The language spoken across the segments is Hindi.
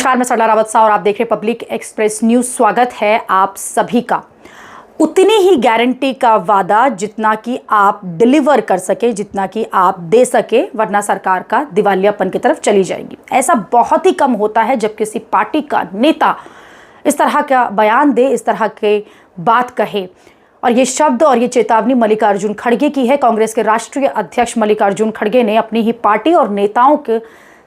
नमस्कार, मैं सरला रावत सा और आप देख रहे पब्लिक एक्सप्रेस न्यूज। स्वागत है आप सभी का। उतनी ही गारंटी का वादा जितना कि आप डिलीवर कर सके, जितना कि आप दे सके, वरना सरकार का दिवालियापन की तरफ चली जाएगी। ऐसा बहुत ही कम होता है जब किसी पार्टी का नेता इस तरह का बयान दे, इस तरह के बात कहे। और ये शब्द और ये चेतावनी मल्लिकार्जुन खड़गे की है। कांग्रेस के राष्ट्रीय अध्यक्ष मल्लिकार्जुन खड़गे ने अपनी ही पार्टी और नेताओं के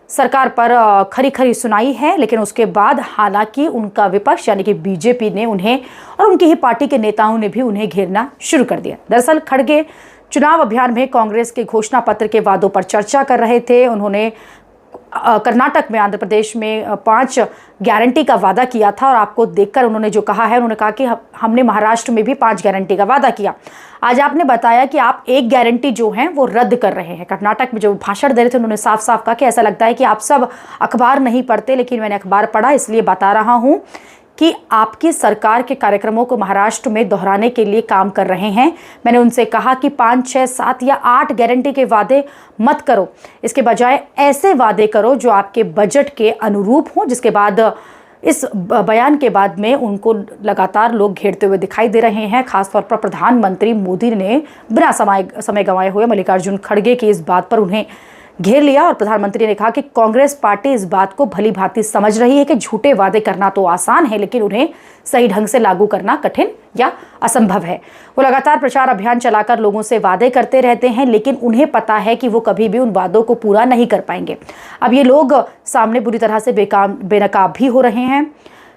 सरकार पर खरी खरी सुनाई है, लेकिन उसके बाद हालांकि उनका विपक्ष यानी कि बीजेपी ने उन्हें और उनकी ही पार्टी के नेताओं ने भी उन्हें घेरना शुरू कर दिया। दरअसल खड़गे चुनाव अभियान में कांग्रेस के घोषणा पत्र के वादों पर चर्चा कर रहे थे। उन्होंने कर्नाटक में, आंध्र प्रदेश में 5 गारंटी का वादा किया था और आपको देखकर उन्होंने जो कहा है, उन्होंने कहा कि हमने महाराष्ट्र में भी 5 गारंटी का वादा किया। आज आपने बताया कि आप 1 गारंटी जो है वो रद्द कर रहे हैं। कर्नाटक में जो भाषण दे रहे थे उन्होंने साफ साफ कहा कि ऐसा लगता है कि आप सब अखबार नहीं पढ़ते, लेकिन मैंने अखबार पढ़ा इसलिए बता रहा हूं कि आपकी सरकार के कार्यक्रमों को महाराष्ट्र में दोहराने के लिए काम कर रहे हैं। मैंने उनसे कहा कि 5, 6, 7 या 8 गारंटी के वादे मत करो, इसके बजाय ऐसे वादे करो जो आपके बजट के अनुरूप हो। जिसके बाद इस बयान के बाद में उनको लगातार लोग घेरते हुए दिखाई दे रहे हैं। खासतौर पर प्रधानमंत्री मोदी ने बिना समय गंवाए हुए मल्लिकार्जुन खड़गे की इस बात पर उन्हें घेर लिया और प्रधानमंत्री ने कहा कि कांग्रेस पार्टी इस बात को भली भांति समझ रही है कि झूठे वादे करना तो आसान है, लेकिन उन्हें सही ढंग से लागू करना कठिन या असंभव है। वो लगातार प्रचार अभियान चलाकर लोगों से वादे करते रहते हैं, लेकिन उन्हें पता है कि वो कभी भी उन वादों को पूरा नहीं कर पाएंगे। अब ये लोग सामने बुरी तरह से बेनकाब भी हो रहे हैं।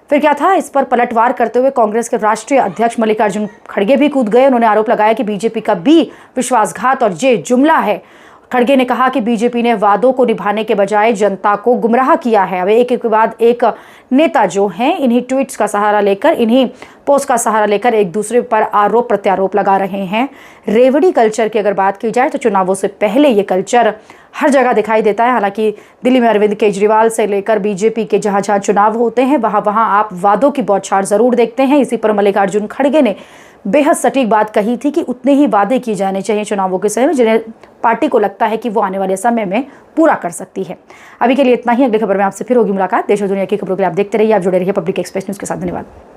फिर क्या था, इस पर पलटवार करते हुए कांग्रेस के राष्ट्रीय अध्यक्ष मल्लिकार्जुन खड़गे भी कूद गए। उन्होंने आरोप लगाया कि बीजेपी का भी विश्वासघात और ये जुमला है। खड़गे ने कहा कि बीजेपी ने वादों को निभाने के बजाय जनता को गुमराह किया है। अब एक के बाद एक नेता जो हैं, इन्हीं ट्वीट्स का सहारा लेकर, इन्हीं पोस्ट का सहारा लेकर एक दूसरे पर आरोप प्रत्यारोप लगा रहे हैं। रेवड़ी कल्चर की अगर बात की जाए तो चुनावों से पहले ये कल्चर हर जगह दिखाई देता है। हालांकि दिल्ली में अरविंद केजरीवाल से लेकर बीजेपी के जहां जहां चुनाव होते हैं वहां आप वादों की बौछार जरूर देखते हैं। इसी पर मल्लिकार्जुन खड़गे ने बेहद सटीक बात कही थी कि उतने ही वादे किए जाने चाहिए चुनावों के समय में जिन्हें पार्टी को लगता है कि वो आने वाले समय में पूरा कर सकती है। अभी के लिए इतना ही। अगली खबर में आपसे फिर होगी मुलाकात। देश और दुनिया की खबरों के लिए आप देखते रहिए, आप जुड़े रहिए पब्लिक एक्सप्रेस न्यूज के साथ। धन्यवाद।